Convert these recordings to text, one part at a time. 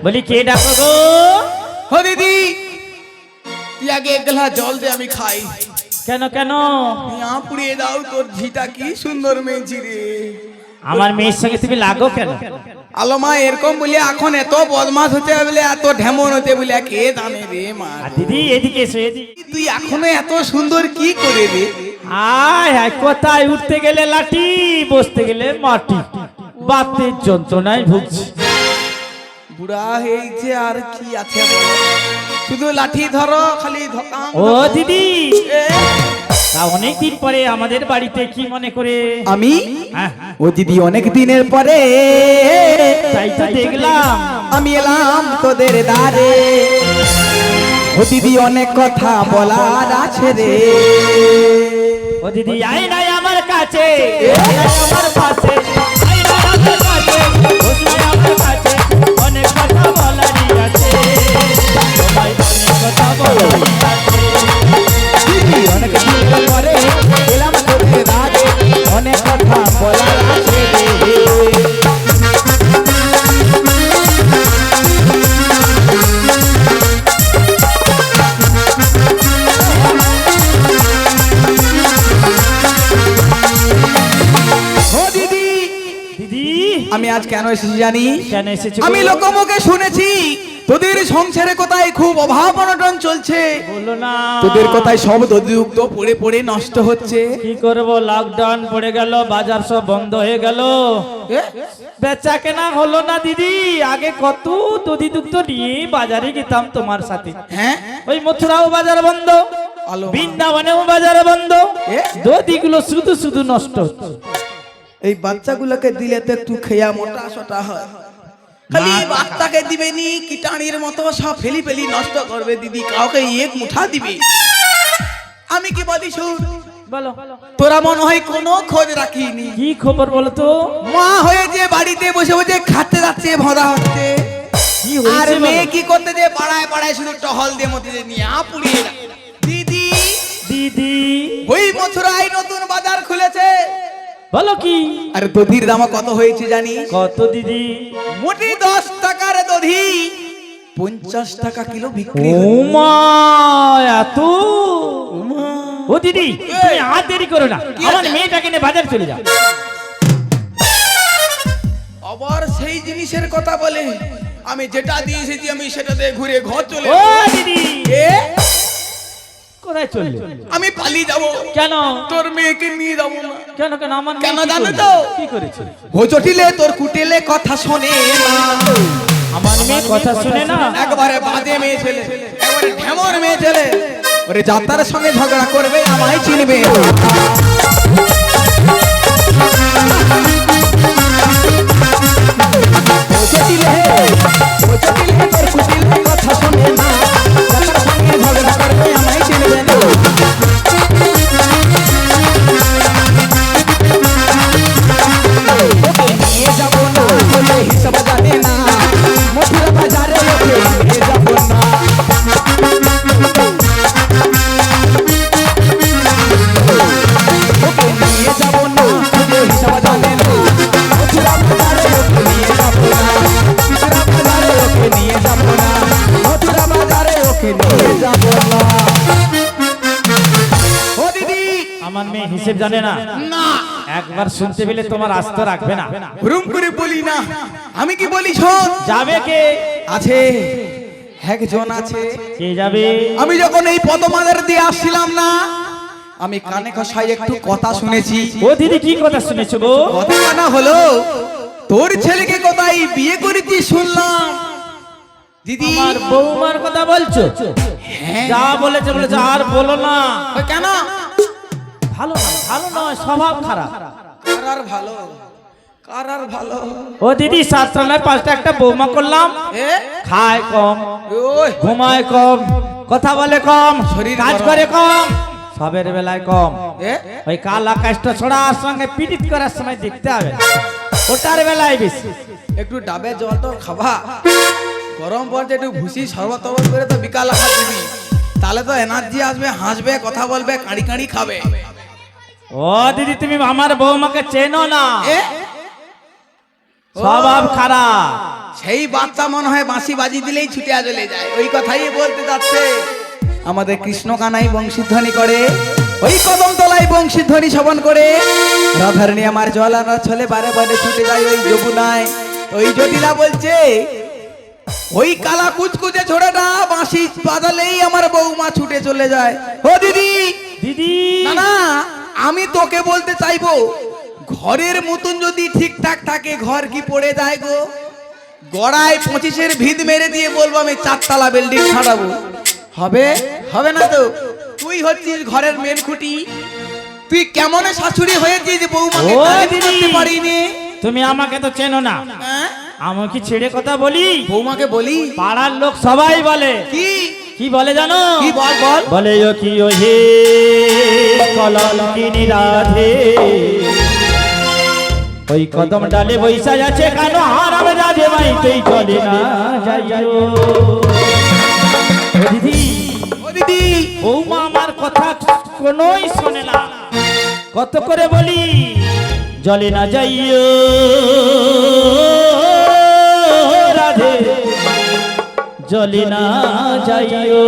বলি কে ডাকো গো? ও দিদি, তুই আগে এক গ্লাস জল দে, আমি খাই। কেন কেন? পুড়িয়ে দাও, তোর ঝিটা কি সুন্দর মেয়েছি রে। আমার মেয়ের সঙ্গে তুমি লাগো কেন? আলো মা, এরকম বলে এখন এত বদমাস হতে বলে, এত ঢেমন হতে বলে কে জানে রে মা। দিদি এদিকে এসো, এদিকে। তুই এখনো এত সুন্দর কি করে রে? আয় আয়, কোথায় উঠতে গেলে লাঠি, বসতে গেলে মাটি, বাতের যন্ত্রণায় ভুগছি। বুড়া হয়েছে আর কি আছে বলো, শুধু লাঠি ধরো, খালি ধকাম। ও দিদি, তা অনেকদিন পরে আমাদের বাড়িতে, কি মনে করে? আমি হ্যাঁ, ও দিদি অনেক দিনের পরে তাই তো দেখলাম আমি এলাম তোদের দ্বারে। ও দিদি অনেক কথা বলার আছে রে। ও দিদি আয় নাই আমার কাছে, আয় নাই আমার পাশে, আয় নাই আমার কাছে, বস নাই আমার কাছে, অনেক কথা বলারই আছে, তোমায় অনেক কথা বলারই আছে। দিদি অনেক দিনের পরে এলাম তোদের দ্বারে, অনেক কথা বলার আছে রে। দিদি আমি আজ কেন এসেছি জানি? কেন এসেছো? আমি লোকমুখে শুনেছি তোদের সংসারে কোথায় খুব অভাব অনটন চলছে। বলো না, তোদের কোথায় সব দধিযুক্ত পড়ে পড়ে নষ্ট হচ্ছে। কি করব, লকডাউন পড়ে গেল, বাজার সব বন্ধ হয়ে গেল, বেচা কেনা হলো না দিদি। আগে কত দধি দুগ্ধ নিয়ে বাজারে যেতাম তোমার সাথে। হ্যাঁ, ওই মথুরাও বাজার বন্ধ, আলো বৃন্দাবনেও বাজার বন্ধ, দধিগুলো শুধু শুধু নষ্ট হচ্ছে। এই বাচ্চাগুলোকে দিলে তো একটু খেয়া মোটা সোটা হয়, খালি বাচ্চাকে দিবে নি কীটাণির মতো সব ফেলি ফেলি নষ্ট করবে দিদি, কাউকে এক মুঠা দিবে। আমি কি বলি শুন, বলো তোরা মনে হয় কোনো খোঁজ রাখিনি। কি খবর বলো তো? মা হয়ে যে বাড়িতে বসে বসে খাতে যাচ্ছে, ভরা হচ্ছে, কি আর হয়েছে মেয়ে বলো? কি করতে যে পাড়ায় পাড়ায় শুধু টহল দিয়ে মতি নিয়ে পুড়িয়ে দিদি। দিদি ওই মথুরায় নতুন বাজার খুলেছে। বলো কি? আর দধির দাম কত হয়েছে জানি? কত দিদি? মোটি 10 টাকার দধি 50 টাকা কিলো বিক্রি। ও মা, এত! ও দিদি তুমি আর দেরি করো না, আমার মেয়েটাকে নিয়ে বাজার চলে যাও। আবার সেই জিনিসের কথা বলে, আমি যেটা দিয়ে এসেছি আমি সেটা দিয়ে ঘুরে ঘর চলে ও দিদি এ কোথায় চললে? আমি পালিয়ে যাব। কেন তোর মেয়েকে নিয়ে যাবো না। কেন কেন? আমার কেন মেয়ে কি জানো করলো? তো? কি করেছে? হোজটিলে তোর কুটেলে কথা শোনে না। আমার মেয়ে কথা শুনে না? একবারে বাজে মেয়ে ছেলে, একবারে ঢেমর মেয়ে ছেলে। ওরে যাত্রার সঙ্গে ঝগড়া করবে, আমায় চিনবে না। হোজটিলে তোর কুটেলে কথা শোনে না, যাত্রার সঙ্গে ঝগড়া করবে, আমায় চিনবে না। ওকে নিয়ে যাবো না বলে হিসাব জানে না, মথুরা বাজারে ওকে নিয়ে যাবো না। ওকে নিয়ে যাবো না বলে হিসাব জানে না, মথুরা বাজারে ওকে নিয়ে যাবো না, মথুরা বাজারে ওকে নিয়ে যাবো না, মথুরা বাজারে ওকে নিয়ে যাবো না। ও দিদি, আমার মেয়ে হিসেব জানে না? না একবার শুনতে পেলে তোমার আস্থা রাখবে না। হুরুম করে বলি না, আমি কি বলি শোন। যাবে কে? আছে একজন আছে। কে যাবে? আমি যখন এই পদমাদের দিয়ে আসছিলাম না, আমি কানে খসাই একটু কথা শুনেছি। ও দিদি কি কথা শুনেছো গো? কথা না হলো তোর ছেলেকে কোথায় বিয়ে করেছি শুনলাম। দিদি আমার বৌমার কথা বলছো? হ্যাঁ। যা বলেছে বলেছে, আর বলো না। ওই কেন? ভালো না, ভালো নয়, স্বভাব খারাপ। কারার ভালো, কারার ভালো। ও দিদি 7টা নয় 5টা একটা বৌমা করলাম, এ খায় কম, ওই ঘুমায় কম, কথা বলে কম, শরীর কাজ গরম। করে কম, সবের বেলায় কম। এ ওই কাল আকাশটা ছড়ার সঙ্গে পিটিট করার সময় দেখতে হবে, ওটার বেলায় বেশি। একটু ডাবে জল তো খাবা, গরম পড়ছে, একটু ভুসি শরবত টরবত করে তো বিকাল আকাশ দিবি, তাহলে তো এনার্জি আসবে, হাসবে, কথা বলবে, কাঁড়ি কাঁড়ি খাবে। ও দিদি তুমি আমার বৌমাকে চেনো না, এ স্বভাব খারাপ, সেই বাচ্চা মনে হয় বাঁশি বাজি দিলেই ছুটে চলে যায়। ওই কথাই বলতে যাচ্ছে আমাদের কৃষ্ণ কানাই বংশীধ্বনি করে, ওই কদম তলায় বংশীধ্বনি শ্রবণ করে রাধারণী আমার জল আনার ছলে বারে বারে ছুটে যায় ওই যমুনায়। ওই জটিলা বলছে ওই কালা কুচকুচে ছোড়াটা বাঁশি বাজালেই আমার বৌমা ছুটে চলে যায়। ও দিদি, দিদি না না, আমি তোকে বলতে চাইবো ঘরের মতন যদি ঠিকঠাক থাকে ঘর কি পড়ে যায় গো? গড়ায় 25-এর ভিত মেরে দিয়ে বলবো আমি 4 তলা বিল্ডিং ছাড়াবো, হবে? হবে না তো। তুই হচ্ছিস ঘরের মেন খুঁটি, তুই কেমন শাশুড়ি হয়েছিস যে বৌমাকে ও তারিফ দিদি। করতে পারিনি? তুমি আমাকে তো চেনো না, হ্যাঁ? আমাকে ছেড়ে কথা বলি? বৌমাকে বলি পাড়ার লোক সবাই বলে, কি কি বলে জানো? কি বল বল। বলে ও কি ও হে কলঙ্কিনী রাধে, ওই কদম ডালে বৈশা আছে কানো হারাম রাধে মাই তুই চলে না যাইও। ও দিদি, ও দিদি, বৌমা আমার কথা কোনোই শোনে না, কত করে বলি জলে না যাইও রাধে, জলে না যাইও।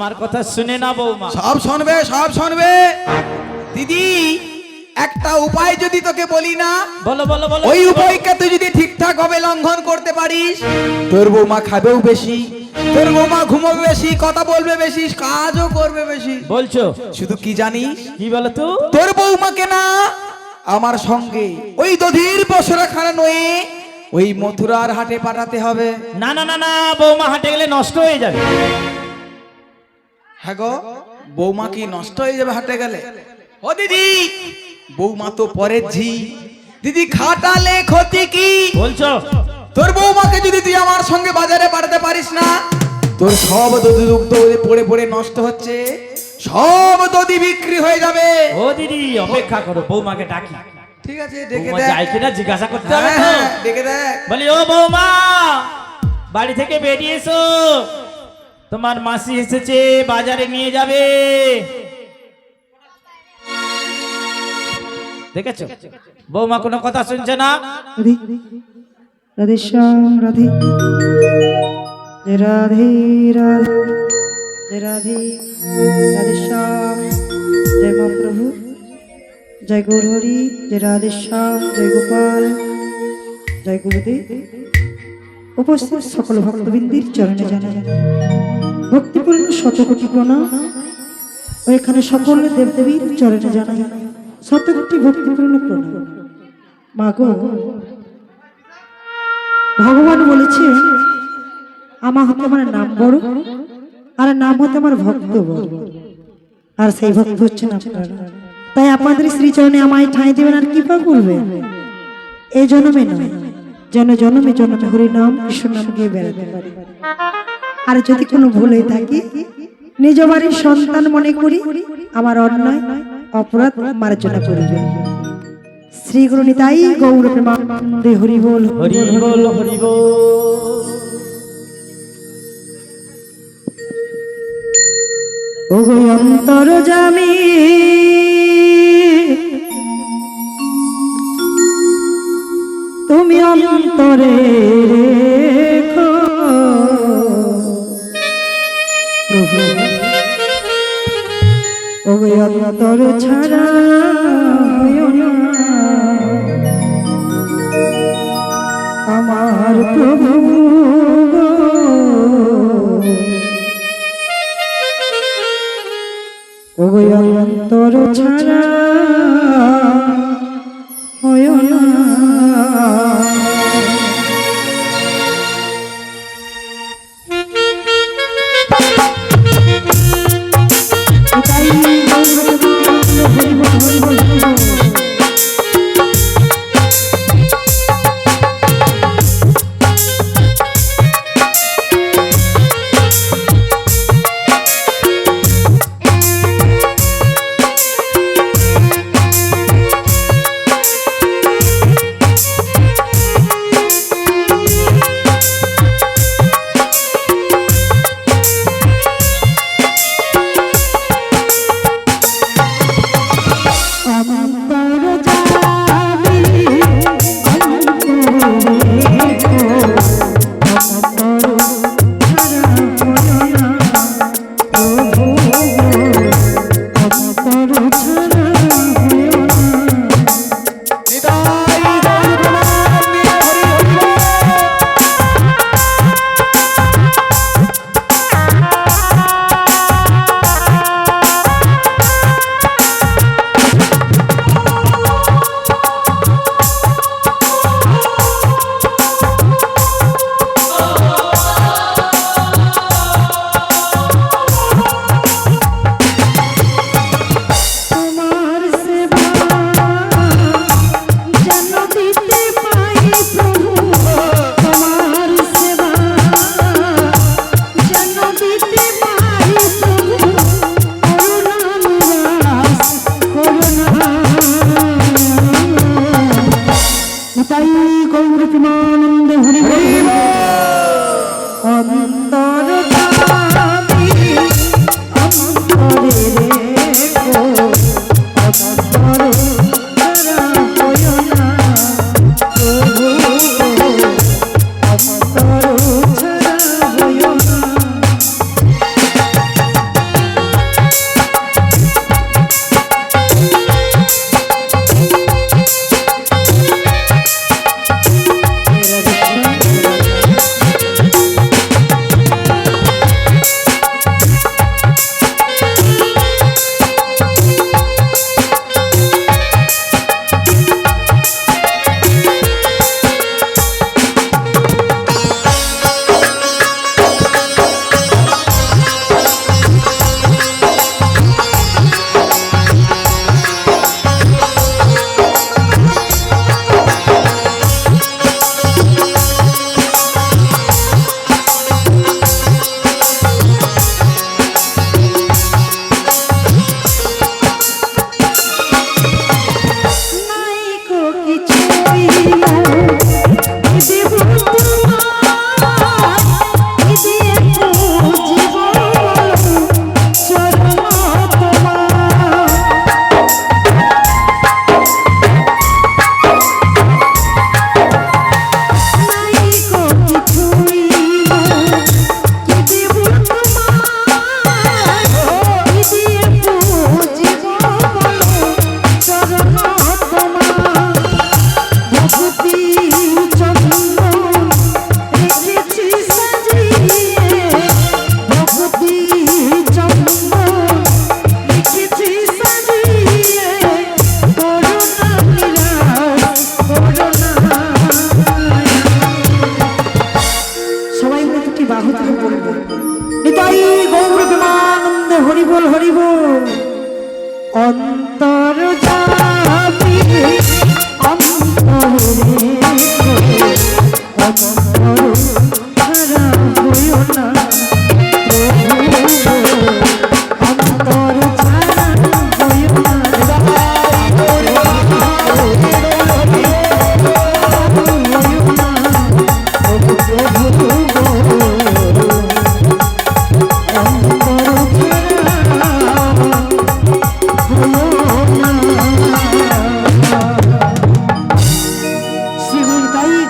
আমার কথা শুনে না বৌমা। সব শুনবে, সব শুনবে। দিদি একটা উপায় যদি তোকে বলি না, বলো বলো বলো। ওই উপায়কে তুই যদি ঠিকঠাক ভাবে লঙ্ঘন করতে পারিস, তোর বৌমা খাবেও বেশি, তোর বৌমা ঘুমাবে বেশি, কথা বলবে বেশি, কাজও করবে বেশি। বলছো শুধু কি জানিস? কি বলো তো? তোর বৌমাকে না আমার সঙ্গে ওই দধির বসরা খানা নয়ে ওই মথুরার হাটে পাঠাতে হবে। না না না না, বৌমা হাটে গেলে নষ্ট হয়ে যাবে। হ্যাঁ গো, বৌমা কি নষ্ট হয়ে যাবে হাটে গেলে? ও দিদি, বৌমা তো পরের ঝি, দিদি খাটালে ক্ষতি কি? বলছো তোর বৌমাকে যদি তুই আমার সঙ্গে বাজারে পাঠাতে পারিস না, তোর সব দধি দুগ্ধ পড়ে পড়ে নষ্ট হচ্ছে, সব দধি বিক্রি হয়ে যাবে। ও দিদি অপেক্ষা করো, বৌমাকে ডাকি। ঠিক আছে, ডেকে বৌমা দেখ। যায় কিনা জিজ্ঞাসা করতে হবে হ্যাঁ, তো। হ্যাঁ, ডেকে দেখ। বলি ও বৌমা, বাড়ি থেকে বেরিয়ে এসো, তোমার মাসি এসেছে, বাজারে নিয়ে যাবে। দেখেছো বৌমা কোনো কথা শুনছে না। রাধে রাধে শ্যাম রাধে, জয় রাধে রাধে, জয় রাধে রাধে শ্যাম, জয় মহাপ্রভু, জয় গৌরহরি, জয় রাধে শ্যাম, জয় গোপাল, জয় গুরুদেব। উপস্থিত সকল ভক্তবৃন্দের চরণে জানাই ভক্তিপূর্ণ শতকোটি প্রণাম ও এখানে সকল দেবদেবীর চরণে জানাই শতকোটি ভক্তিপূর্ণ প্রণাম। মাগো, ভগবান বলেছেন আমার হতে আমার নাম বড়, আর নাম হতে আমার ভক্ত বড়, আর সেই ভক্ত হচ্ছেন আপনারা। তাই আপনাদের শ্রীচরণে আমায় ঠাঁই দেবেন আর কৃপা করবেন। এই জন্মে নয়, যেন জন্মে জন্মে হরি নাম কৃষ্ণ নাম গিয়ে বেড়াতে পারি। আর যদি কোনো ভুল হয়ে থাকে, নিজ বাড়ির সন্তান মনে করি আমার অন্যায় অপরাধ মার্জনা করিবেন। শ্রী গুরু নিতাই গৌর প্রেমানন্দে হরি বল, হরি বল হরি বল। ও গো অন্তর জামি, তুমি অন্তরে রেখো প্রভু, ও গো অন্তর ছাড়া আমার প্রভু, ও গো অন্তর ছাড়া হয় না।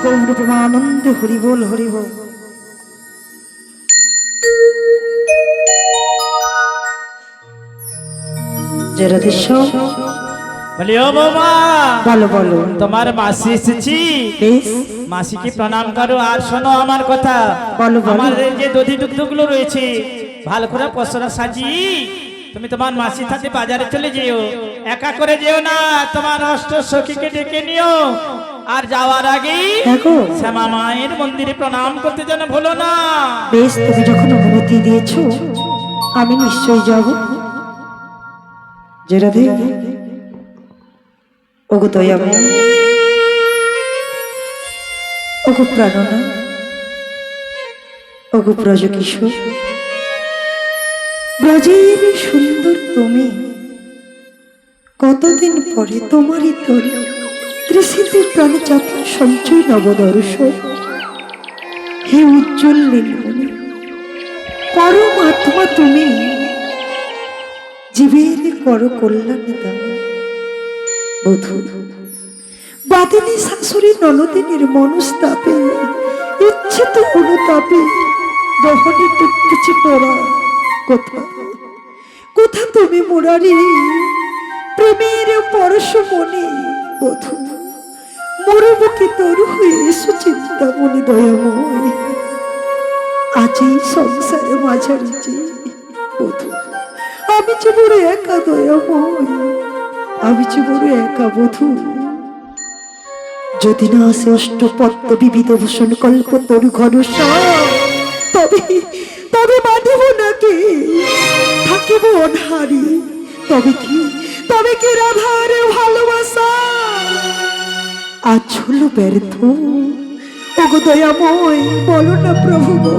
গৌর প্রেমানন্দে হরি বল হরি বল। জয় রাধেশ্যাম। বলি ও বৌমা, বলো বলো। তোমার মাসি এসেছি, বেশ, মাসিকে প্রণাম করো। আর শোনো আমার কথা, বলো, বলো। আমার এই যে দধি দুগ্ধগুলো রয়েছে ভালো করে পসরা সাজি তুমি তোমার মাসির সাথে বাজারে চলে যেও। একা করে যেও না, তোমার অষ্ট সখীকে ডেকে নিও। আর যাওয়ার আগেই দেখো শ্যামা মায়ের মন্দিরে প্রণাম করতে যেন ভুলো না। বেশ, তুমি যখন অনুমতি দিয়েছো আমি নিশ্চয়ই যাব। জয় রাধে। ওগো দয়াময়, ওগো প্রাণনা, ওগো ব্রজ কিশোর, ব্রজের সুন্দর তুমি, কতদিন পরে তোমারই তরে ত্রিশীতে প্রাণে চাপ সঞ্চয় নবদর্শন। হে উজ্জ্বল নীলমণি, পরম আত্মা তুমি, জীবের কর কল্যাণ দাও। বধূ বাদিনী শাশুড়ি ননদিনীর মনস্তাপে ইচ্ছিত অনুতাপে দহনে টুকটুচি পড়া কোথা কোথা তুমি মুরারি প্রেমের পরশমণি। বধূ মরুমুখী তরু হয়ে এসো চিন্তামণি দয়াময়, আজ এই সংসারে মাঝারি যে। বধূ আমি যে বড় একা দয়াময়, আমি যে বড় একা। বধূ যদি না আসে অষ্টপদ্ম বিবিধ ভূষণ কল্প তরু ঘনশ্যাম, তবে তবে বাঁধিব নাকি থাকিব অনাহারি। তবে কি রাধার ভালোবাসা আজ হলো ব্যর্থ। ওগো দয়াময়, বলো না প্রভু গো,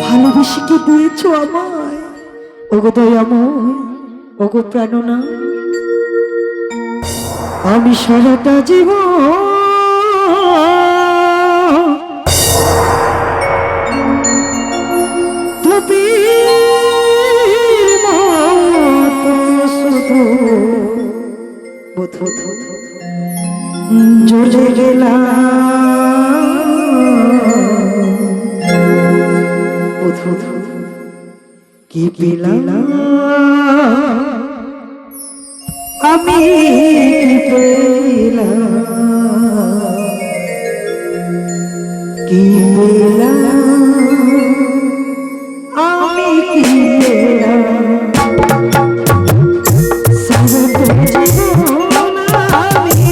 ভালোবেসে কি দিয়েছো আমায়? ওগো দয়াময়, ওগো প্রাণনা, আমি সারাটা জীবন তুমি শুধু জলে গেলাম, কি পেলাম আমি, কি পেলাম আমি, কি পেলাম সারাটা জীবন আমি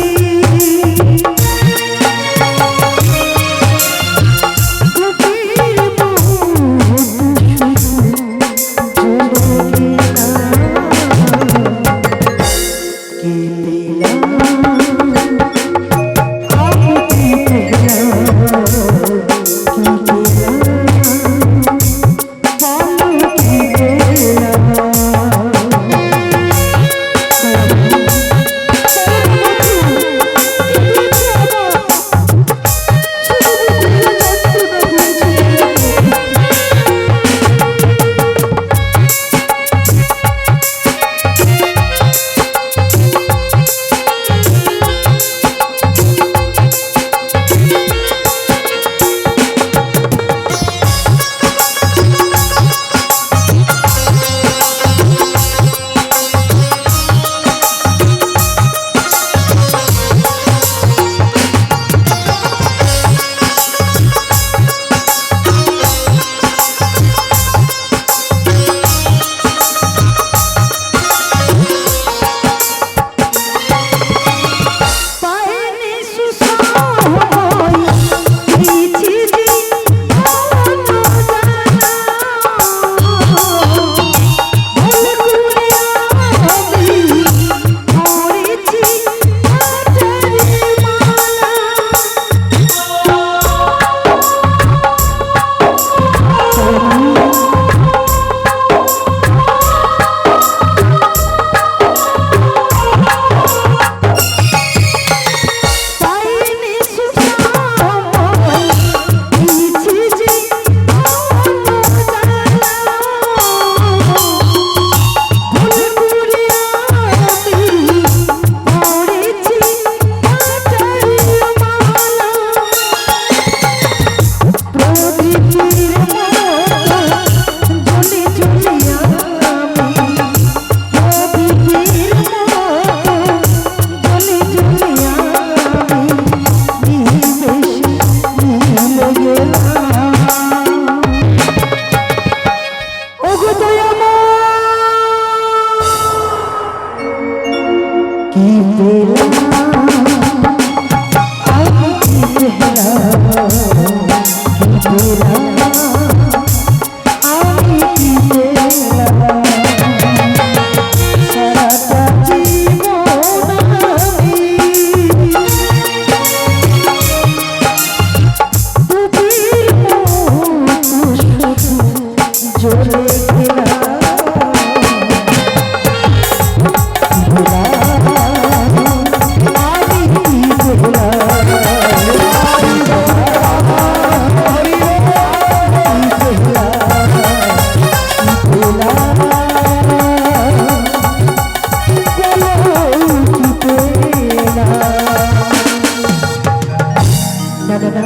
জানো না,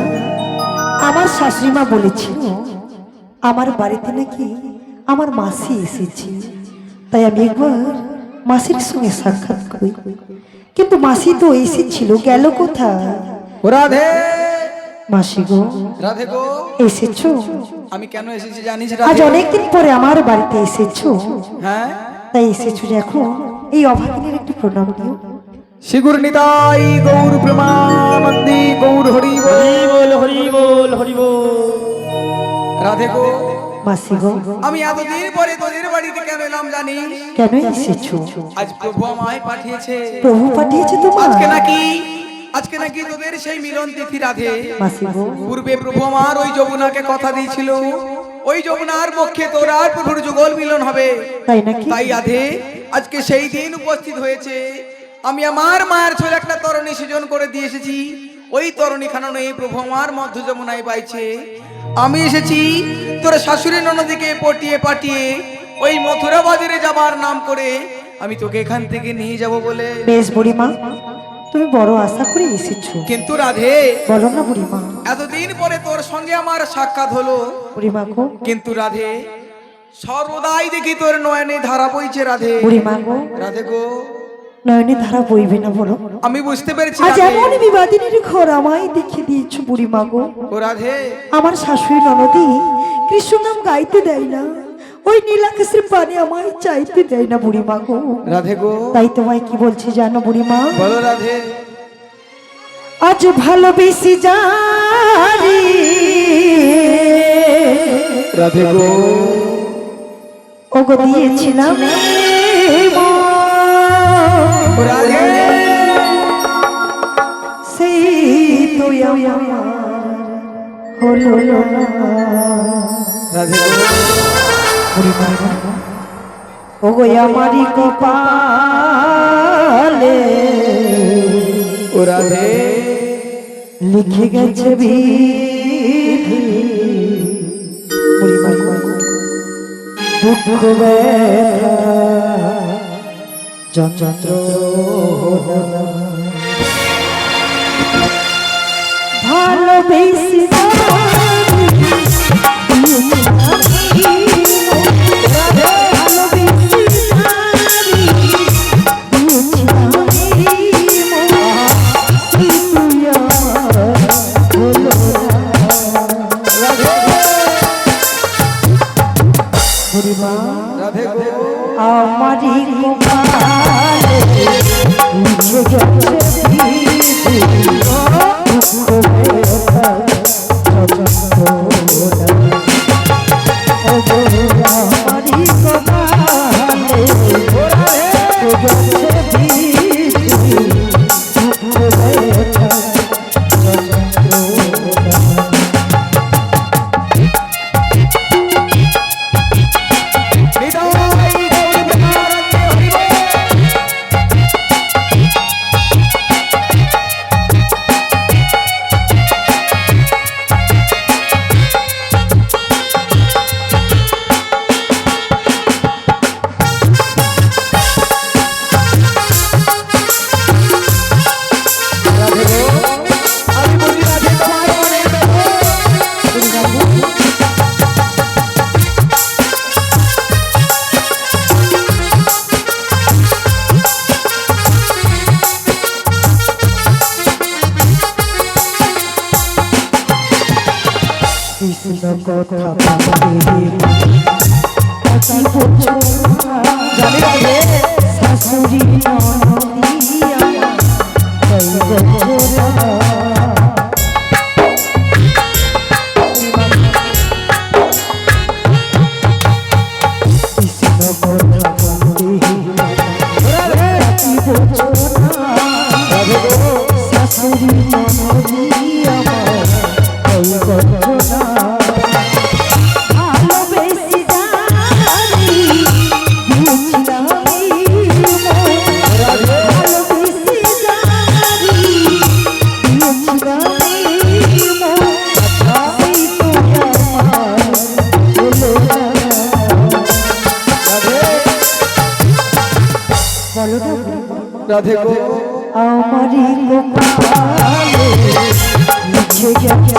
আমার শাশুড়ি মা বলেছিল আমার বাড়িতে নাকি আমার মাসি এসেছে, তাই আমি একবার মাসির সঙ্গে সাক্ষাৎ করি। কিন্তু মাসি তো এসেছিল, গেল কোথায়? রাধে মাসি গো, রাধে গো, এসেছো? আমি কেন এসেছি জানিস আজ রাধে? অনেকদিন পরে আমার বাড়িতে এসেছো, হ্যাঁ, তাই এসেছো যখন এই অভাগিনীর একটু প্রণাম দিও। শিগুর নিতাই গৌর প্রেমানন্দী গৌর হরি হরি বল হরি বল হরি বল। রাধে গো, মাসি গো, আমি এতদিন পরে তোদের বাড়িতে কেন এলাম জানিস? কেন এসেছো? আজ প্রভু আমায় পাঠিয়েছে। প্রভু পাঠিয়েছে তোমার? আজকে নাকি তোদের সেই মিলন তিথি রাধে। মাসি গো, পূর্বে প্রভু আমার ওই যমুনাকে কথা দিয়েছিল, ওই যমুনার পক্ষে তোর আর প্রভুর যুগল মিলন হবে। তাই নাকি? তাই রাধে আজকে সেই দিন উপস্থিত হয়েছে। আমি আমার মায়ের ছোট একটা তরণী সৃজন করে দিয়ে এসেছি। ওই তরণী খানানো এই প্রভু আমার মধ্য যমুনায় পাইছে। আমি এসেছি তোর শাশুড়ি ননদিকে পটিয়ে পাঠিয়ে ওই মথুরা বাজারে যাবার নাম করে আমি তোকে এখান থেকে নিয়ে যাব বলে। বেশ বুড়িমা, তুমি বড় আশা করে এসেছো, কিন্তু রাধে বলো না বুড়িমা। এতদিন পরে তোর সঙ্গে আমার সাক্ষাৎ হলো, বুড়িমা গো, কিন্তু রাধে সর্বদাই দেখি তোর নয়নে ধারা বইছে রাধে। বুড়িমা গো, রাধে গো, নয়নে ধারা বইবে না বলো? আমি বুঝতে পেরেছি আজ রাধে। এমন বিবাদিনীর ঘর আমায় দেখে দিয়েছো বুড়িমা গো। ও রাধে, আমার শাশুড়ি ননদি কৃষ্ণ নাম গাইতে দেয় না, ওই নীলাকাশের পানে আমায় চাইতে দেয় না বুড়িমা গো। রাধে গো, তাই তোমায় কি বলছি জানো বুড়িমা? বলো রাধে। আজ ভালোবেসে জানি রাধে গো, ওগো দিয়েছিলাম ও রাধে, সেই তো আমার হলো না। রাধে গো, ওগো আমারই কপালে ও রাধে, লিখে গেছে বিধি, দুঃখ ব্যথা যন্ত্রণা ভালোবেসে রাধে গো, আমারি কপালে লিখে গেছে বিধি, দুঃখ ব্যথা যন্ত্রণা। ওগো আমারি কপালে লিখে গেছে বিধি, দুঃখ ব্যথা যন্ত্রণা। নিতাই গৌর প্রেমানন্দী হরি বল। রাধে গো, আমি বুঝি রাধে তোমার মনে দেখো। কৃষ্ণ কথা জানি রে শাশুড়ি ননদি কৃষ্ণ শাশুড়ি ননদি আমার ভালোবেসে জানি দিয়েছিলাম ভালোবেসে জানি দিয়েছিলাম সেই তো আমার হলো না। বলো না রাধে গো, আমারি কপালে লিখে মিশে যাচ্ছে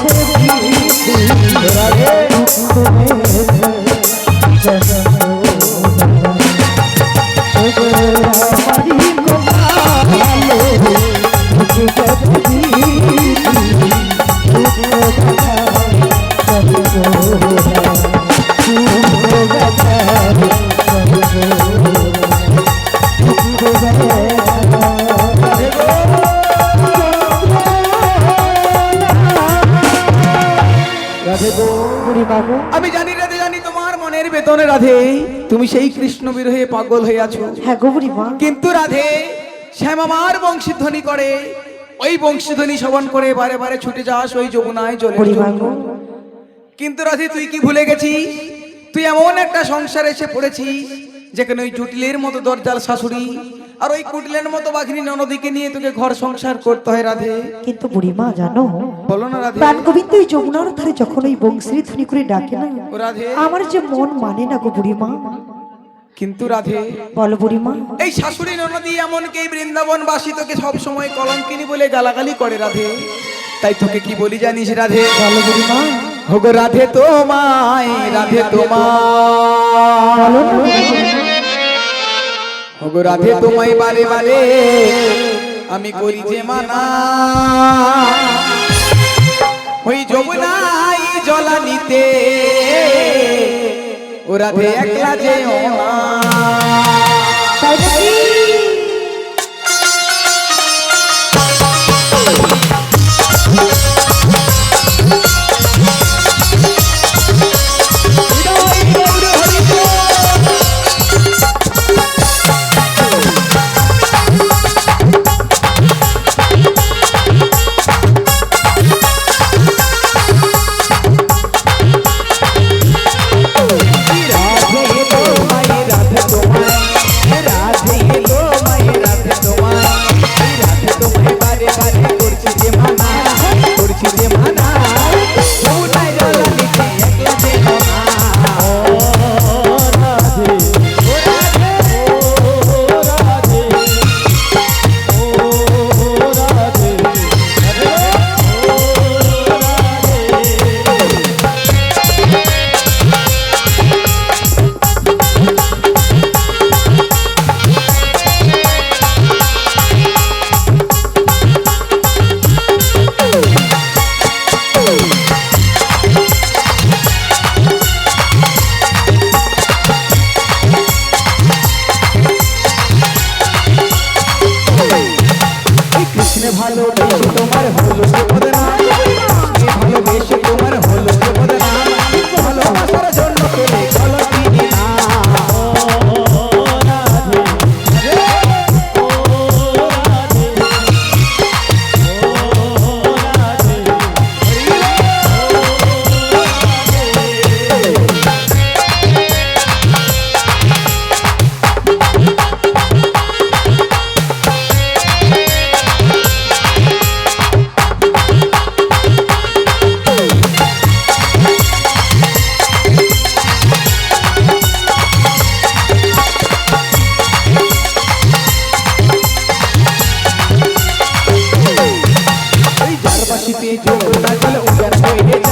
আমি জানি রাধে, জানি তোমার মনের বেতনে রাধে তুমি সেই কৃষ্ণ বিরহে পাগল হয়ে আছো। হ্যাঁ গো বুড়িমা, কিন্তু রাধে শ্যাম আমার বংশীধ্বনি করে, ওই বংশীধ্বনি শ্রবণ করে বারে বারে ছুটে যাস ওই যমুনায় জলের বুড়িমা জন্য। গো, কিন্তু রাধে তুই কি ভুলে গেছিস, তুই এমন একটা সংসারে এসে পড়েছিস যেখানে ওই জটিলের মতো দরজাল শাশুড়ি আর ওই কুটিলের মতো বাঘিনী ননদীকে নিয়ে তোকে ঘর সংসার করতে হয় রাধে। কিন্তু বুড়িমা জানো, বলো না রাধে। প্রাণ গোবিন্দ ওই যমুনার ধারে যখন ওই বংশীর ধ্বনি করে ডাকে না, ও রাধে, আমার যে মন মানে না গো বুড়িমা। কিন্তু রাধে বলো বুড়িমা। এই শাশুড়ি ননদী এমনকি এই বৃন্দাবনবাসী তোকে সব সময় কলঙ্কিনী বলে গালাগালি করে রাধে। তাই তোকে কি বলি জানিস রাধে? বলো বুড়িমা। হোগো রাধে তোমায়, রাধে তোমায়, বলো না বুড়িমা। হোগো রাধে তোমায় বারে বারে আমি করি যে মানা, ওই যমুনাই জলা নিতে ও রাধে একলা যেও না। তাই নাকি? ভালোবেসে তোমার হলো যে বদনাম, ভালোবেসে তোমার হলো যে বদনাম, ভালোবাসার জন্য পেলে কলঙ্কিনী নাম। যমুনা জল উজাড় হয়ে